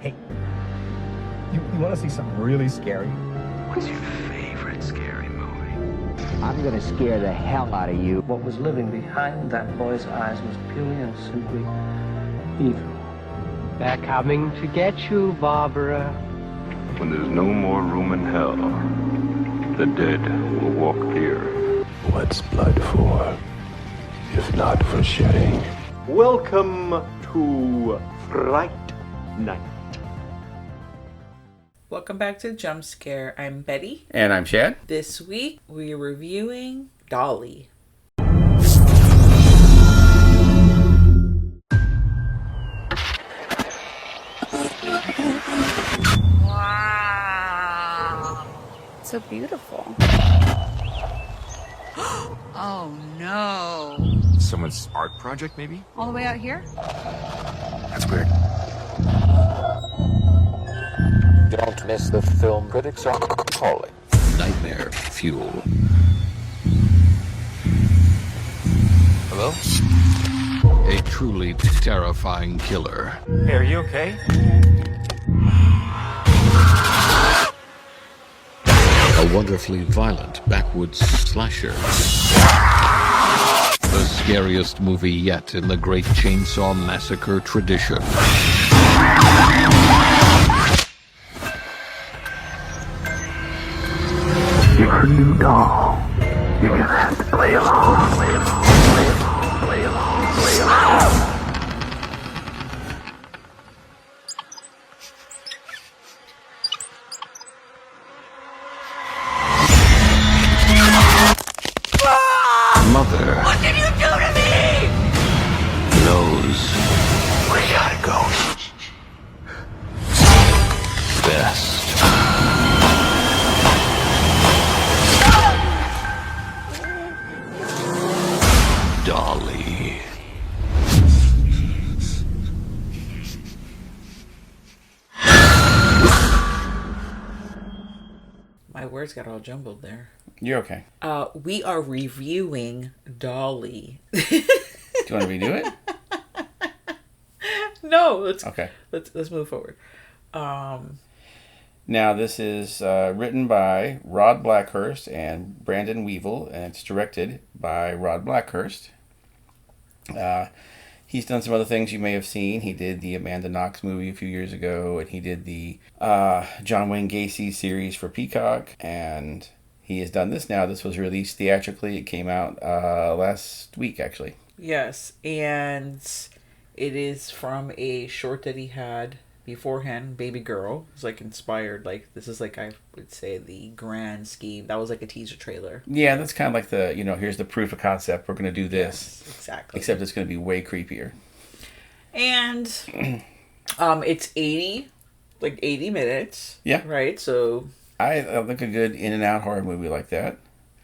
Hey, you want to see something really scary? What's your favorite scary movie? I'm gonna scare the hell out of you. What was living behind that boy's eyes was purely and simply evil. They're coming to get you, Barbara. When there's no more room in hell, the dead will walk here. What's blood for, if not for shedding? Welcome to Fright Night. Welcome back to Jump Scare. I'm Betty. And I'm Chad. This week we're reviewing Dolly. Wow. So beautiful. Oh no. Someone's art project, maybe? All the way out here? That's weird. Don't miss the film critics are calling. Nightmare fuel. Hello? A truly terrifying killer. Hey, are you okay? A wonderfully violent backwoods slasher. The scariest movie yet in the Great Chainsaw Massacre tradition. You're a new doll. You're gonna have to play along, play along, play along, play along, play along. Mother. What did you do to me? Knows We gotta go. best. Dolly. My words got all jumbled there. You're okay. We are reviewing Dolly. Do you want to redo it? No, let's move forward. Now, this is written by Rod Blackhurst and Brandon Weevil, and it's directed by Rod Blackhurst. He's done some other things you may have seen. He did the Amanda Knox movie a few years ago, and he did the John Wayne Gacy series for Peacock, and he has done this now. This was released theatrically. It came out last week, actually. Yes, and it is from a short that he had beforehand, Baby Girl. It's like inspired, like this is like I would say the grand scheme. That was like a teaser trailer. Yeah, that's kind of like the, here's the proof of concept. We're going to do this. Yes, exactly. Except it's going to be way creepier. And it's 80 minutes. Yeah. Right? So I like a good in and out horror movie like that.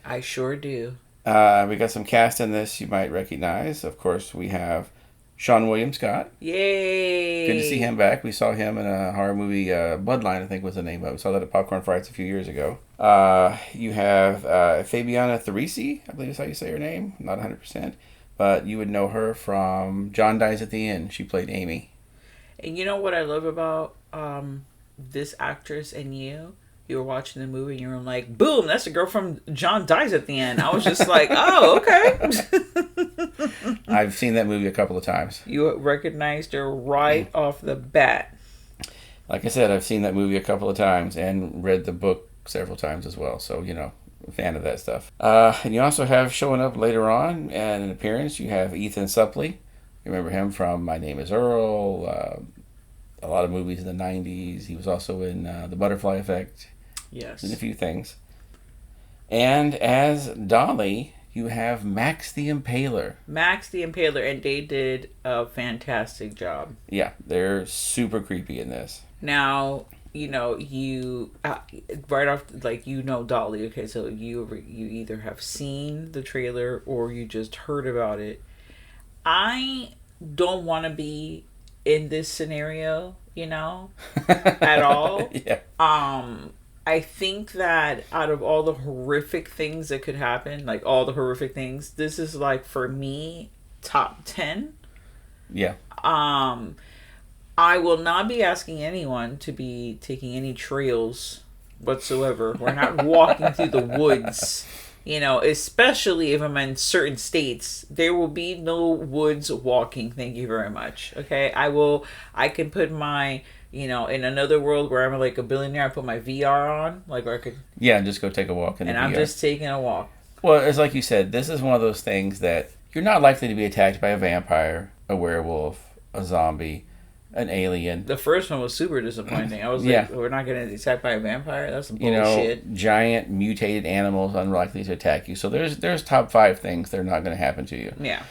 I sure do. We got some cast in this you might recognize. Of course, we have Sean William Scott. Yay! Good to see him back. We saw him in a horror movie, Bloodline, I think was the name of it. We saw that at Popcorn Frights a few years ago. You have Fabiana Therese, I believe is how you say her name. Not 100%. But you would know her from John Dies at the End. She played Amy. And you know what I love about this actress and you? You were watching the movie and you were like, boom, that's the girl from John Dies at the End. I was just like, oh, okay. I've seen that movie a couple of times. You recognized her right off the bat. Like I said, I've seen that movie a couple of times and read the book several times as well. So, a fan of that stuff. And you also have showing up later on and an appearance, you have Ethan Suplee. You remember him from My Name is Earl, a lot of movies in the 90s. He was also in The Butterfly Effect. Yes. And a few things. And as Dolly, you have Max the Impaler. Max the Impaler, and they did a fantastic job. Yeah, they're super creepy in this. Now, you right off, like, Dolly. Okay, so you either have seen the trailer or you just heard about it. I don't want to be in this scenario, at all. Yeah. I think that out of all the horrific things that could happen, like all the horrific things, this is like, for me, top 10. Yeah. I will not be asking anyone to be taking any trails whatsoever. We're not walking through the woods. You know, especially if I'm in certain states, there will be no woods walking. Thank you very much. Okay, I can put my, in another world where I'm like a billionaire, I put my VR on, like where I could. Yeah, and just go take a walk in the VR. And I'm just taking a walk. Well, it's like you said, this is one of those things that you're not likely to be attacked by a vampire, a werewolf, a zombie, an alien. The first one was super disappointing. I was like, we're not going to get attacked by a vampire? That's some bullshit. Giant mutated animals unlikely to attack you. So there's top 5 things that are not going to happen to you. Yeah.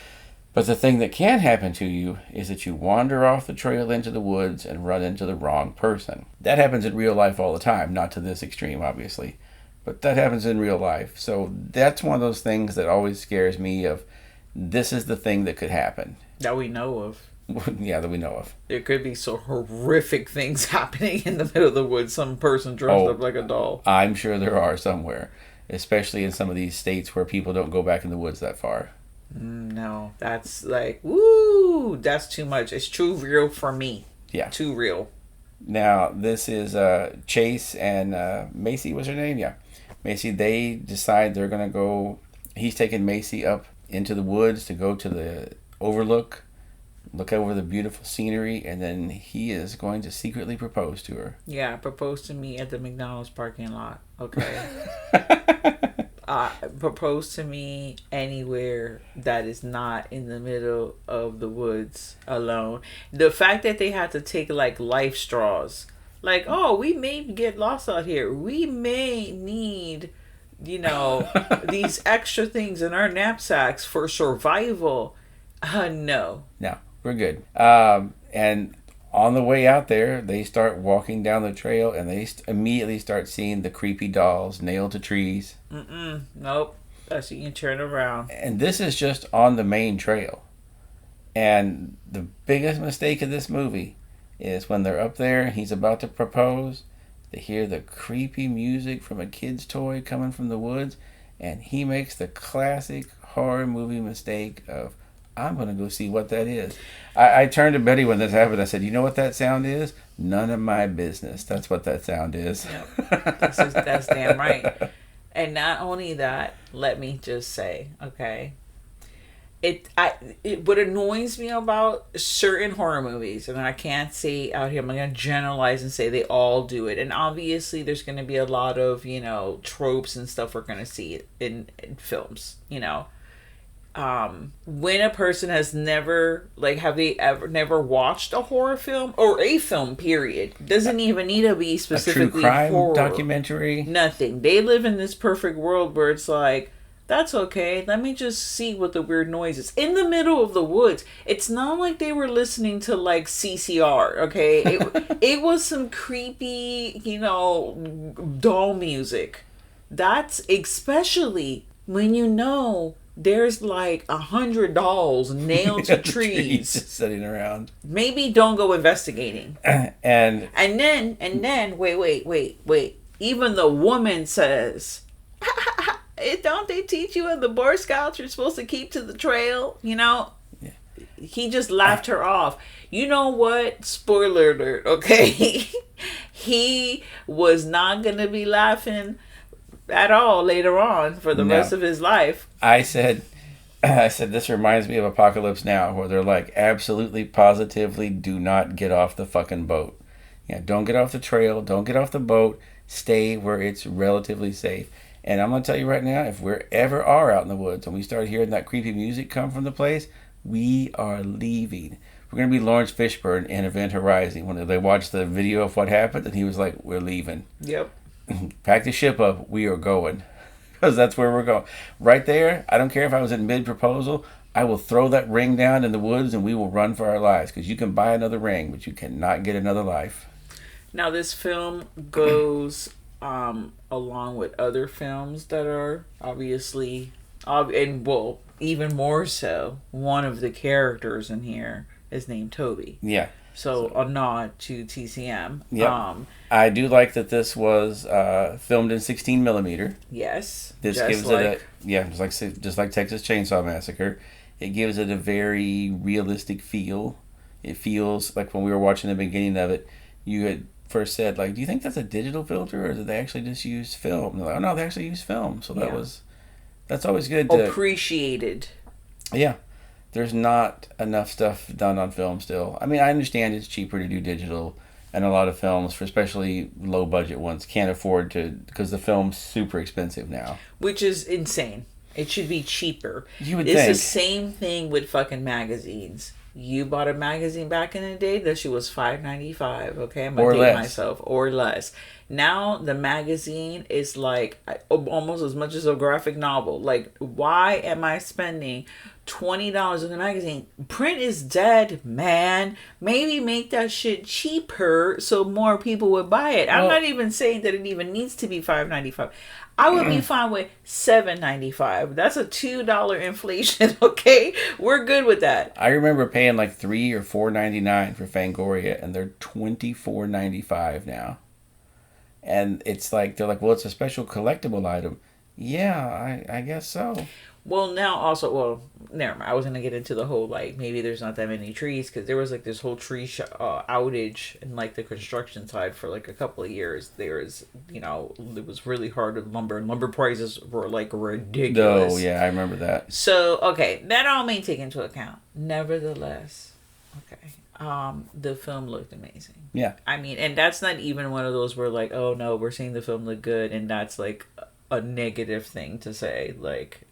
But the thing that can happen to you is that you wander off the trail into the woods and run into the wrong person. That happens in real life all the time. Not to this extreme, obviously. But that happens in real life. So that's one of those things that always scares me of, this is the thing that could happen. That we know of. Yeah, that we know of. There could be so horrific things happening in the middle of the woods. Some person dressed up like a doll. I'm sure there are somewhere. Especially in some of these states where people don't go back in the woods that far. No, that's like, woo, that's too much. It's too real for me. Yeah. Too real. Now, this is Chase and Macy, was her name? Yeah. Macy, they decide they're going to go, he's taking Macy up into the woods to go to the overlook, look over the beautiful scenery, and then he is going to secretly propose to her. Yeah, propose to me at the McDonald's parking lot. Okay. Propose to me anywhere that is not in the middle of the woods alone. The fact that they had to take like life straws, like, oh, we may get lost out here. We may need, these extra things in our knapsacks for survival. No. No, we're good. And on the way out there, they start walking down the trail, and they immediately start seeing the creepy dolls nailed to trees. Nope. That's you can turn around. And this is just on the main trail. And the biggest mistake of this movie is when they're up there and he's about to propose, they hear the creepy music from a kid's toy coming from the woods, and he makes the classic horror movie mistake of, I'm going to go see what that is. I turned to Betty when this happened. I said, you know what that sound is? None of my business. That's what that sound is. Yep. That's damn right. And not only that, let me just say, okay, what annoys me about certain horror movies, and I can't say out here, I'm going to generalize and say they all do it. And obviously there's going to be a lot of, tropes and stuff we're going to see in films, when a person has never, have they ever never watched a horror film or a film, period, doesn't even need to be specifically a true crime horror documentary, nothing. They live in this perfect world where it's like, that's okay, let me just see what the weird noise is in the middle of the woods. It's not like they were listening to like CCR, okay? It was some creepy, doll music. That's especially when there's like 100 dolls nailed to trees just sitting around. Maybe don't go investigating. and then wait. Even the woman says, don't they teach you in the Boy Scouts you're supposed to keep to the trail? Yeah. He just laughed her off. You know what? Spoiler alert, okay? He was not going to be laughing at all later on for the rest of his life. I said this reminds me of Apocalypse Now, where they're like, absolutely positively do not get off the fucking boat. Yeah, don't get off the trail, don't get off the boat, stay where it's relatively safe. And I'm going to tell you right now, if we ever are out in the woods and we start hearing that creepy music come from the place, we are leaving. We're going to be Lawrence Fishburne in Event Horizon when they watched the video of what happened, and he was like, we're leaving. Yep. Pack the ship up, we are going. Because that's where we're going. Right there, I don't care if I was in mid-proposal, I will throw that ring down in the woods and we will run for our lives. Because you can buy another ring, but you cannot get another life. Now, this film goes along with other films that are obviously, and well, even more so, one of the characters in here is named Toby. Yeah. So a nod to TCM. Yep. I do like that this was filmed in 16 millimeter. Yes. This gives it just like Texas Chainsaw Massacre. It gives it a very realistic feel. it feels like when we were watching the beginning of it, you had first said, like, do you think that's a digital filter, or did they actually just use film? And they're like, oh no, they actually use film. So that's always good to appreciated. Yeah. There's not enough stuff done on film still. I mean, I understand it's cheaper to do digital, and a lot of films, for especially low budget ones, can't afford to, because the film's super expensive now. Which is insane. It should be cheaper. You would it's think. The same thing with fucking magazines. You bought a magazine back in the day, that shit was $5.95. Okay, I'm gonna date myself, or less. Now the magazine is like almost as much as a graphic novel. Like, why am I spending $20 on a magazine? Print is dead, man. Maybe make that shit cheaper so more people would buy it. I'm not even saying that it even needs to be $5.95. I would be fine with $7.95. That's a $2 inflation. Okay, we're good with that. I remember paying like $3 or $4.99 for Fangoria, and they're $24.95 now. And it's like, they're like, well, it's a special collectible item. Yeah, I guess so. Well, now also, well, never mind. I was going to get into the whole, like, maybe there's not that many trees, because there was, like, this whole tree outage in, like, the construction side for, like, a couple of years. There was, you know, it was really hard with lumber, and lumber prices were, like, ridiculous. Oh, yeah, I remember that. So, okay, that all may take into account. Nevertheless, okay, the film looked amazing. Yeah. I mean, and that's not even one of those where, like, oh, no, we're seeing the film look good, and that's, like, a negative thing to say, like...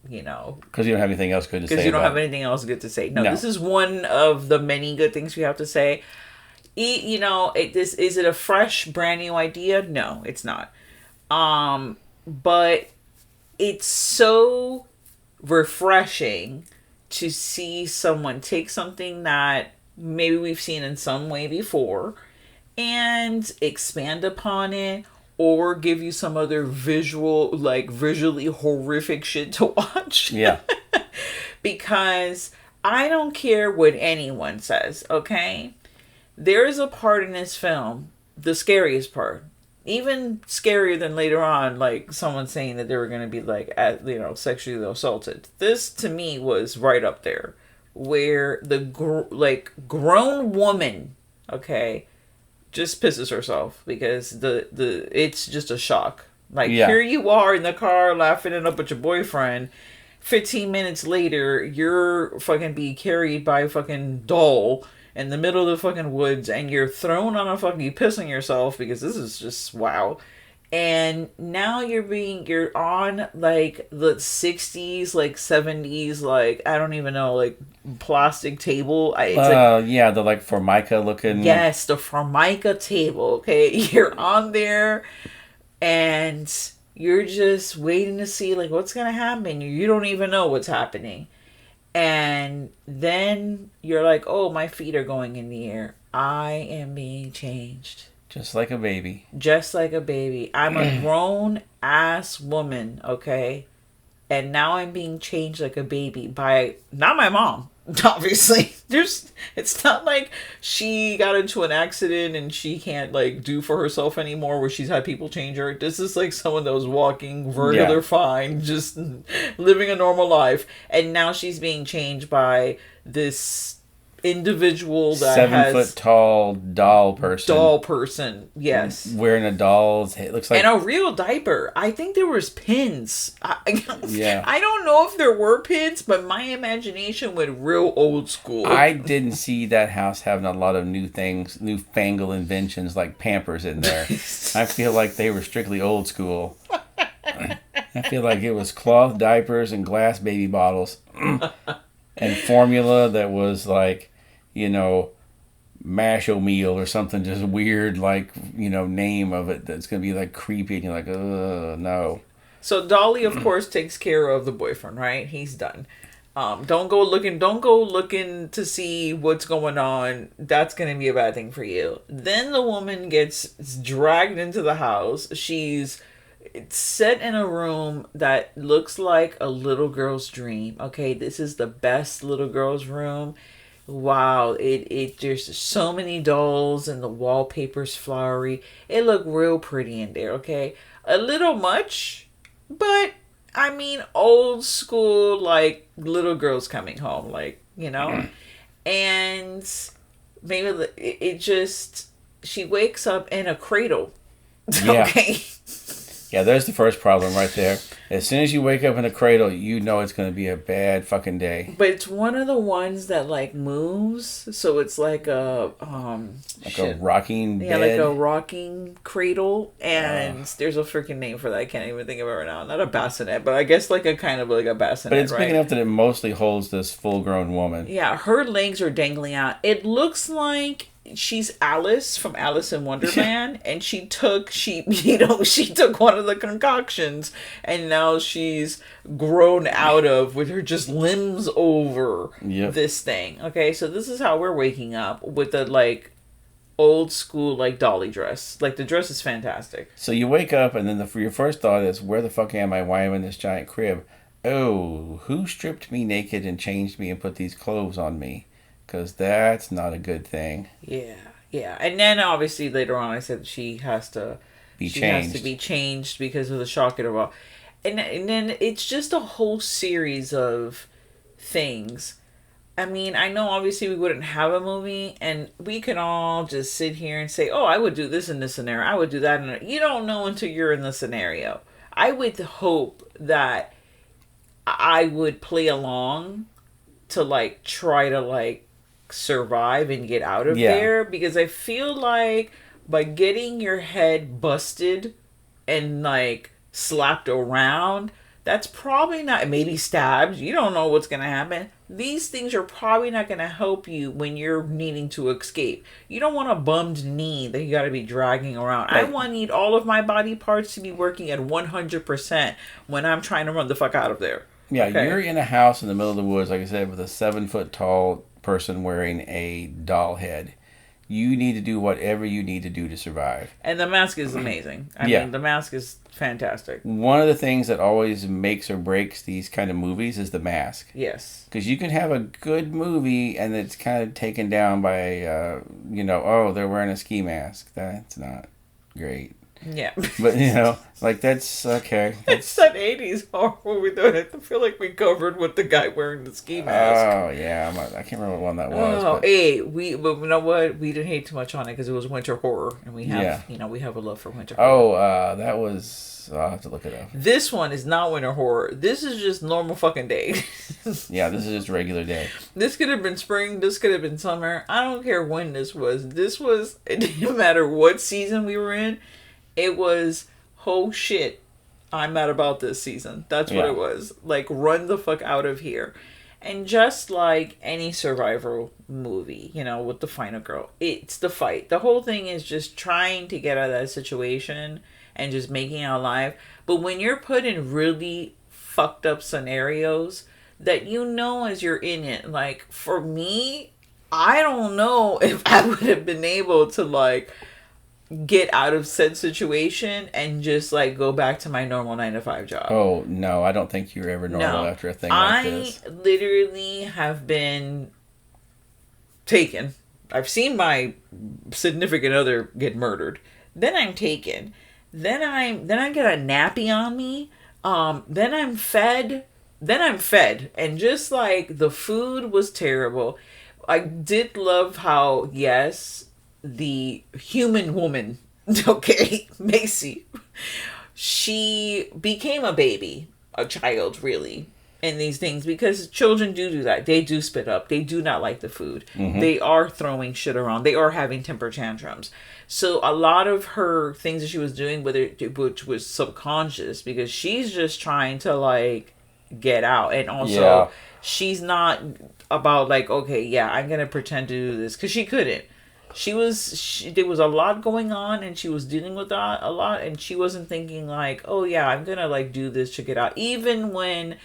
You know, because you don't have anything else good to say. Because you don't have anything else good to say. No, this is one of the many good things we have to say. You know, is it a fresh, brand new idea? No, it's not. But it's so refreshing to see someone take something that maybe we've seen in some way before and expand upon it. Or give you some other visually horrific shit to watch. Yeah. Because I don't care what anyone says, okay? There is a part in this film, the scariest part, even scarier than later on, like someone saying that they were going to be sexually assaulted. This to me was right up there, where the grown woman, okay, just pisses herself because it's just a shock. Like, here you are in the car laughing it up with your boyfriend. 15 minutes later, you're fucking being carried by a fucking doll in the middle of the fucking woods, and you're thrown on a fucking, you pissing yourself because this is just wow. And now you're on like the 60s, like 70s, like I don't even know, like plastic table. Yeah, the like Formica looking. Yes, the Formica table. Okay, you're on there, and you're just waiting to see like what's gonna happen. You don't even know what's happening, and then you're like, oh, my feet are going in the air. I am being changed. Just like a baby. Just like a baby. I'm a grown ass woman, okay? And now I'm being changed like a baby by not my mom, obviously. It's not like she got into an accident and she can't like do for herself anymore where she's had people change her. This is like someone that was walking regular fine, just living a normal life, and now she's being changed by this individual that 7 foot tall doll person, yes, wearing a doll's head, looks like, and a real diaper. I think there was pins. I don't know if there were pins, but my imagination went real old school. I didn't see that house having a lot of newfangled inventions like Pampers in there. I feel like they were strictly old school. I feel like it was cloth diapers and glass baby bottles and formula that was like, you know, Mash-O-Meal or something, just weird, like, you know, name of it that's going to be like creepy and you're like, no. So Dolly, of course, takes care of the boyfriend, right? He's done. Don't go looking to see what's going on. That's going to be a bad thing for you. Then the woman gets dragged into the house. She's set in a room that looks like a little girl's dream. Okay, this is the best little girl's room. Wow, there's so many dolls and the wallpaper's flowery. It looked real pretty in there, okay? A little much, but I mean old school, like little girls coming home, like, you know? And maybe it just, she wakes up in a cradle. Yeah. Okay. Yeah, there's the first problem right there. As soon as you wake up in a cradle, you know it's going to be a bad fucking day. But it's one of the ones that like moves, so it's like a a rocking bed. Yeah, like a rocking cradle, and there's a freaking name for that. I can't even think of it right now. Not a bassinet, but I guess like a kind of like a bassinet. But it's right? big enough that it mostly holds this full-grown woman. Yeah, her legs are dangling out. It looks like she's Alice from Alice in Wonderland, and she took one of the concoctions, and now she's grown out of with her just limbs over this thing. Okay, so this is how we're waking up with the like old school like Dolly dress. Like the dress is fantastic. So you wake up, and then your first thought is, "Where the fuck am I? Why am I in this giant crib? Oh, who stripped me naked and changed me and put these clothes on me?" Because that's not a good thing. Yeah. And then obviously later on I said she has to be changed because of the shock it all. And then it's just a whole series of things. I mean, I know obviously we wouldn't have a movie and we can all just sit here and say, oh, I would do this in this scenario. I would do that. You don't know until you're in the scenario. I would hope that I would play along to like try to like survive and get out of there, because I feel like by getting your head busted and like slapped around, that's probably not, maybe stabbed, you don't know what's gonna happen. These things are probably not gonna help you when you're needing to escape. You don't want a bummed knee that you gotta be dragging around. Right. I need all of my body parts to be working at 100% when I'm trying to run the fuck out of there. Yeah, okay? You're in a house in the middle of the woods, like I said, with a 7-foot tall person wearing a doll head. You need to do whatever you need to do to survive. And the mask is amazing. I mean, the mask is fantastic. One of the things that always makes or breaks these kind of movies is the mask. Yes. Because you can have a good movie and it's kind of taken down by, oh, they're wearing a ski mask. That's not great. Yeah. But, like, that's okay. It's that 80s horror movie, though. I feel like we covered with the guy wearing the ski mask. Oh, yeah. I can't remember what one that was. Oh, hey, but you know what? We didn't hate too much on it because it was winter horror. And we have, we have a love for winter horror. Oh, that was, I'll have to look it up. This one is not winter horror. This is just normal fucking day. Yeah, this is just regular day. This could have been spring. This could have been summer. I don't care when this was. It didn't matter what season we were in. It was, oh shit, I'm mad about this season. That's what it was. Like, run the fuck out of here. And just like any survival movie, with the final girl, it's the fight. The whole thing is just trying to get out of that situation and just making it alive. But when you're put in really fucked up scenarios that as you're in it, like, for me, I don't know if I would have been able to, like, get out of said situation and just like go back to my normal 9-to-5 job. Oh no, I don't think you're ever normal after a thing like this. I literally have been taken. I've seen my significant other get murdered. Then I'm taken. Then I get a nappy on me. Then I'm fed. And just like the food was terrible. I did love how, the human woman, Macy, she became a child, really, in these things, because children do that. They do spit up. They do not like the food. Mm-hmm. They are throwing shit around. They are having temper tantrums. So a lot of her things that she was doing, which was subconscious, because she's just trying to like get out, and also she's not about like, okay, I'm gonna pretend to do this, because she couldn't. There was a lot going on, and she was dealing with that a lot, and she wasn't thinking like, oh yeah, I'm gonna like do this to get out. Even when,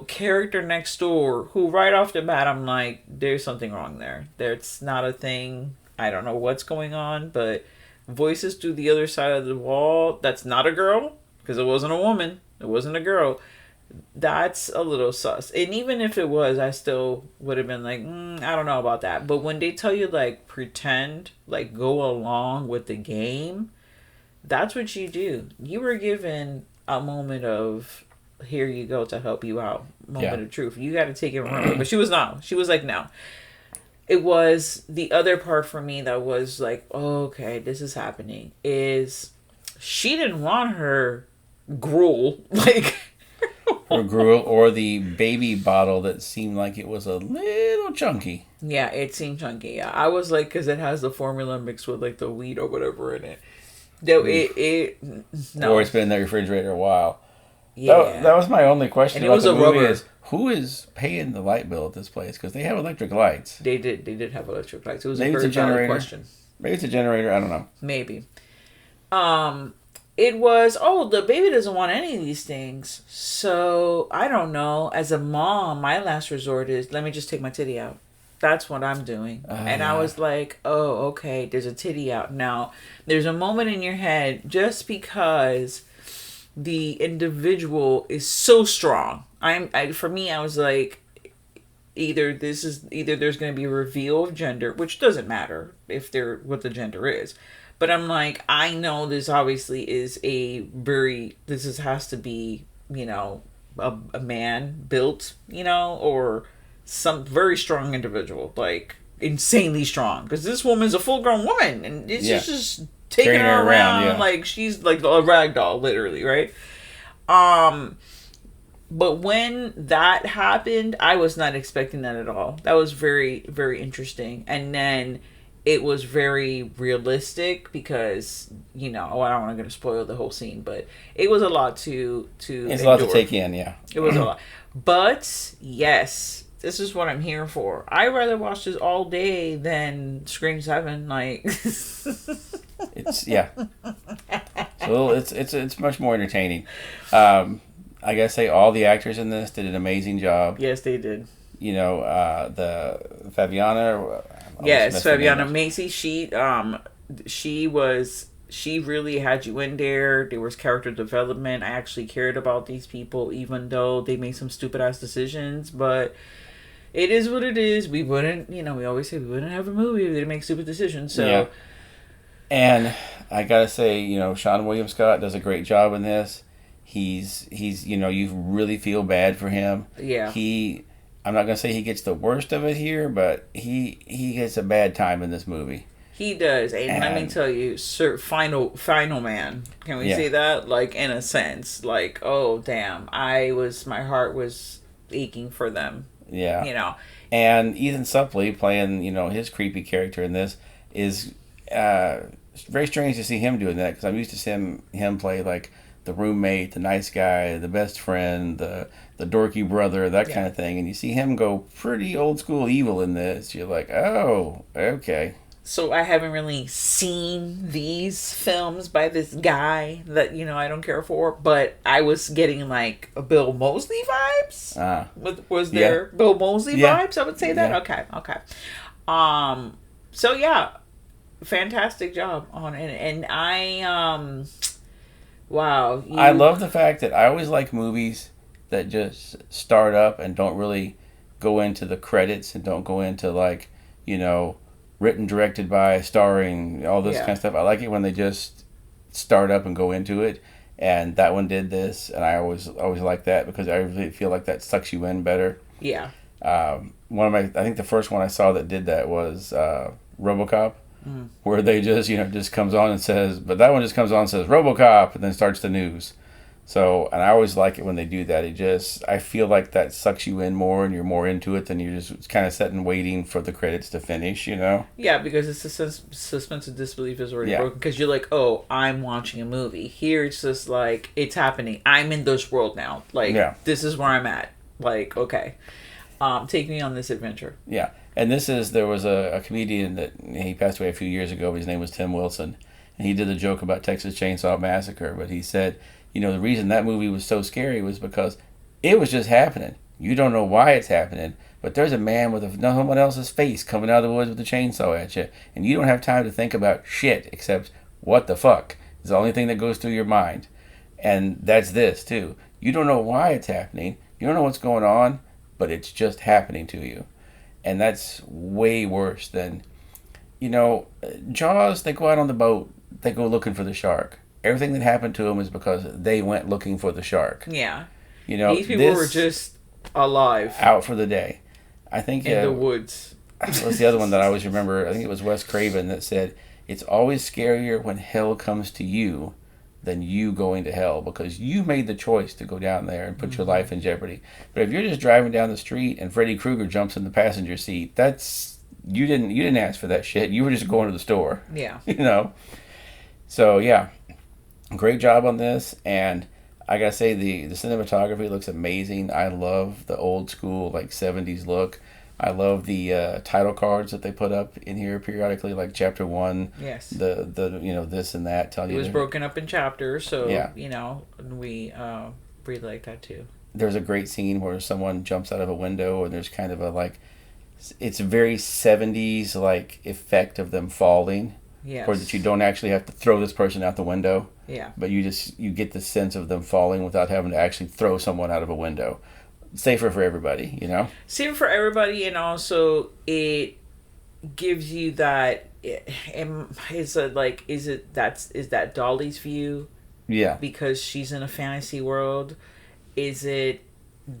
character next door, who right off the bat, I'm like, there's something wrong there. That's not a thing. I don't know what's going on, but voices through the other side of the wall, that's not a girl, because it wasn't a woman. It wasn't a girl. That's a little sus. And even if it was, I still would have been like, I don't know about that. But when they tell you, like, pretend, like, go along with the game, that's what you do. You were given a moment of, here you go to help you out. Moment of truth. You got to take it and run. But she was not. She was like, no. it was the other part for me that was like, oh, okay, this is happening. Is she didn't want her gruel, like or gruel, or the baby bottle that seemed like it was a little chunky. Yeah, it seemed chunky. Yeah, I was like, because it has the formula mixed with like the wheat or whatever in it. No, no. Or it's been in the refrigerator a while. Yeah, that was my only question. And it was a rubber. Is, who is paying the light bill at this place? Because they have electric lights. They did have electric lights. It was maybe a very valid question. Maybe it's a generator. I don't know. Maybe. It was, the baby doesn't want any of these things. So, I don't know. As a mom, my last resort is, let me just take my titty out. That's what I'm doing. And I was like, oh, okay, there's a titty out. Now, there's a moment in your head, just because the individual is so strong. For me, I was like, either there's going to be a reveal of gender, which doesn't matter what the gender is. But I'm like, I know this obviously is has to be, a man built, or some very strong individual, like insanely strong. Because this woman's a full-grown woman, and it's just taking her around like she's like a rag doll, literally, right? But when that happened, I was not expecting that at all. That was very, very interesting. And then it was very realistic because, I don't want to spoil the whole scene, but it was a lot to It's endure. A lot to take in, yeah. It was a lot. But, yes, this is what I'm here for. I'd rather watch this all day than Scream 7. Like, it's much more entertaining. I gotta say, all the actors in this did an amazing job. Yes, they did. The Fabiana. Yes, Fabiana Macy. She really had you in there. There was character development. I actually cared about these people, even though they made some stupid ass decisions. But it is what it is. We wouldn't, we always say we wouldn't have a movie if they didn't make stupid decisions. So. Yeah. And I gotta say, Sean William Scott does a great job in this. He's you really feel bad for him. Yeah. I'm not gonna say he gets the worst of it here, but he gets a bad time in this movie. He does, and let me tell you, final man. Can we say that? Like, in a sense, like, oh damn, my heart was aching for them. Yeah. And Ethan Suplee playing, his creepy character in this is very strange to see him doing that, because I'm used to seeing him play like the roommate, the nice guy, the best friend, the dorky brother, that kind of thing. And you see him go pretty old school evil in this. You're like, oh, okay. So I haven't really seen these films by this guy that, I don't care for, but I was getting like a Bill Moseley vibes. Was there Bill Moseley vibes? I would say that. Okay. So yeah, fantastic job on it. And I, wow. I love the fact that I always like movies that just start up and don't really go into the credits and don't go into like, written, directed by, starring, all this kind of stuff. I like it when they just start up and go into it. And that one did this, and I always like that because I really feel like that sucks you in better. Yeah. I think the first one I saw that did that was RoboCop. Where they just comes on and says, but that one just comes on and says RoboCop and then starts the news. So, and I always like it when they do that. I feel like that sucks you in more and you're more into it than you're just kind of sitting waiting for the credits to finish, Yeah, because it's the suspense of disbelief is already broken because you're like, oh, I'm watching a movie. Here it's just like, it's happening. I'm in this world now. Like, this is where I'm at. Like, okay. Take me on this adventure. Yeah. And there was a comedian that he passed away a few years ago, but his name was Tim Wilson. And he did a joke about Texas Chainsaw Massacre, but he said, the reason that movie was so scary was because it was just happening. You don't know why it's happening, but there's a man with someone else's face coming out of the woods with a chainsaw at you, and you don't have time to think about shit except what the fuck. It's the only thing that goes through your mind. And that's this, too. You don't know why it's happening. You don't know what's going on, but it's just happening to you. And that's way worse than, Jaws, they go out on the boat, they go looking for the shark. Everything that happened to them is because they went looking for the shark. Yeah. These people were just alive. Out for the day. I think in the woods. what's the other one that I always remember? I think it was Wes Craven that said, "It's always scarier when hell comes to you than you going to hell, because you made the choice to go down there and put your life in jeopardy. But if you're just driving down the street and Freddy Krueger jumps in the passenger seat, that's you didn't ask for that shit. You were just going to the store." Yeah. You know. So yeah, great job on this, and I gotta say the cinematography looks amazing. I love the old school like 70s look. I love the title cards that they put up in here periodically, like chapter 1. Yes. The you know, this and that. Telling it was broken up in chapters, so yeah. You know, we really like that too. There's a great scene where someone jumps out of a window, and there's kind of a like, it's a very 70s like effect of them falling. Yes. Or that you don't actually have to throw this person out the window. Yeah. But you get the sense of them falling without having to actually throw someone out of a window. Safer for everybody, you know? Safer for everybody, and also it gives you that. Is that Dolly's view? Yeah. Because she's in a fantasy world. Is it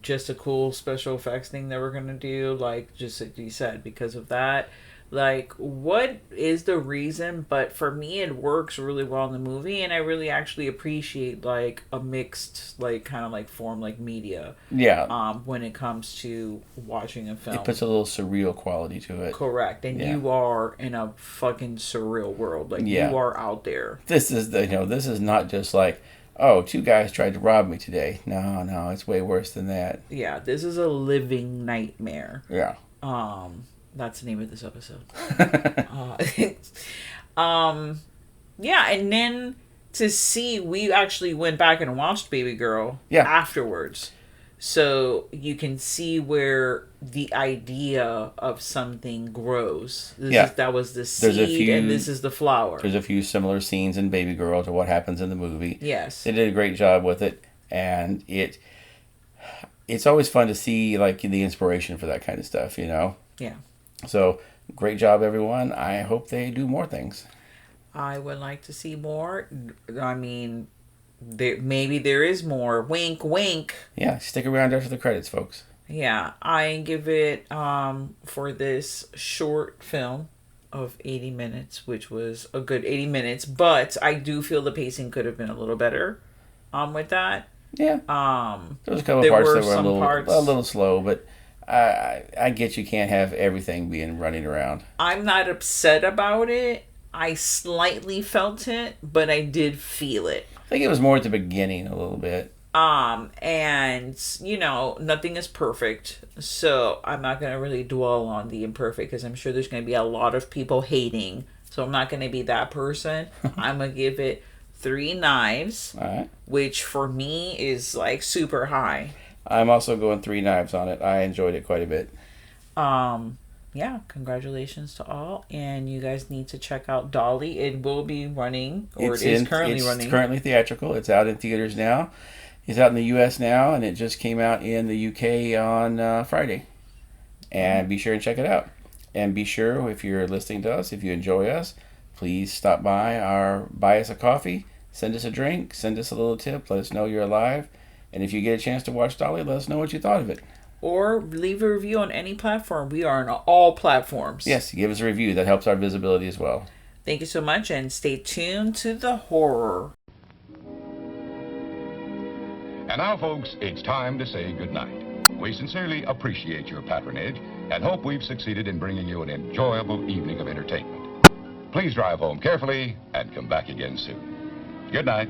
just a cool special effects thing that we're gonna do? Like just like you said, because of that. Like, what is the reason? But for me, it works really well in the movie, and I really actually appreciate like a mixed, like kind of like form, like media. Yeah. When it comes to watching a film, it puts a little surreal quality to it. Correct, and you are in a fucking surreal world. Like you are out there. This is this is not just like, oh, 2 guys tried to rob me today. No, it's way worse than that. Yeah, this is a living nightmare. Yeah. That's the name of this episode. Yeah, and then to see, we actually went back and watched Baby Girl afterwards. So you can see where the idea of something grows. That was the seed, and this is the flower. There's a few similar scenes in Baby Girl to what happens in the movie. Yes. They did a great job with it, and it's always fun to see like the inspiration for that kind of stuff, you know? Yeah. So, great job, everyone. I hope they do more things. I would like to see more. I mean, maybe there is more. Wink, wink. Yeah, stick around after the credits, folks. Yeah, I give it, for this short film of 80 minutes, which was a good 80 minutes, but I do feel the pacing could have been a little better with that. Yeah. There was a couple parts that were a little slow, but I get you can't have everything being running around. I'm not upset about it. I slightly felt it, but I did feel it. I think it was more at the beginning a little bit. And, you know, nothing is perfect, so I'm not going to really dwell on the imperfect, because I'm sure there's going to be a lot of people hating, so I'm not going to be that person. I'm going to give it 3 knives, which for me is, like, super high. I'm also going 3 knives on it. I enjoyed it quite a bit. Yeah, congratulations to all, and you guys need to check out Dolly. It will be running, or it is currently running. It's currently theatrical. It's out in theaters now. It's out in the U.S. now, and it just came out in the U.K. on Friday. And be sure and check it out. And be sure, if you're listening to us, if you enjoy us, please stop by buy us a coffee, send us a drink, send us a little tip, let us know you're alive. And if you get a chance to watch Dolly, let us know what you thought of it. Or leave a review on any platform. We are on all platforms. Yes, give us a review. That helps our visibility as well. Thank you so much, and stay tuned to the horror. And now, folks, it's time to say goodnight. We sincerely appreciate your patronage and hope we've succeeded in bringing you an enjoyable evening of entertainment. Please drive home carefully and come back again soon. Good night.